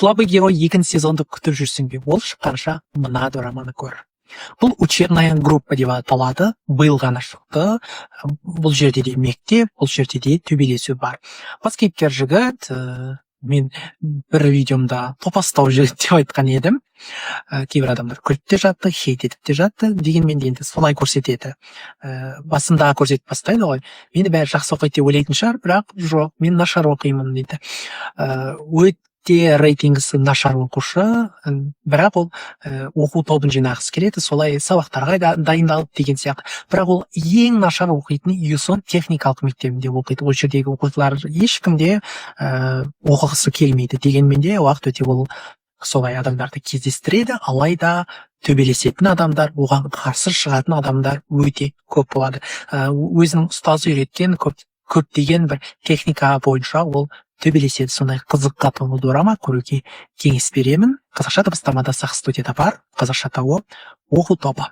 Слабый герой екінші сезонды күтіп жүрсің бе? Ол шыққанша мына дораманы көр. Бұл учебная группа деп аталады. Биыл ғана шықты. Бұл жерде де мектеп, бұл жерде де төбелесу бар. Бас кейіпкер жігіт, мен бір видеомда топастау жігіт деп айтқан едім. Кейбір адамдар күліп те жатты, хейт етіп те жатты. Дегенмен де енді солай көрсетеді. Басында көрсетіп бастайды ғой. Мені бәрі жақсы оқиды деп ойлайтын шығар, бірақ жоқ, мен нашар оқимын дейді. Өте рейтингісі нашар оқушы, бірақ ол оқу тобын жинағысы келеді, солай сабақтарға дайындалып деген сияқты. Бірақ ол ең нашар оқитын Юсон техникалық мектебінде оқиды. Ол жердегі оқушылар ешкімде оқығысы келмейді. Дегенмен де уақыт өте ол солай адамдарды кездестіреді, алайда төбелесетін адамдар, оған қарсы шығатын адамдар өте көп болады. Өзінің ұстазы үйреткен көптеген бір техника бойынша ол төбелеседі. Сондай қызыққа толы дорама көруге кеңес беремін. Қазақша дыбыстамада Сақ студияда бар. Қазақша тауып оқу тобы.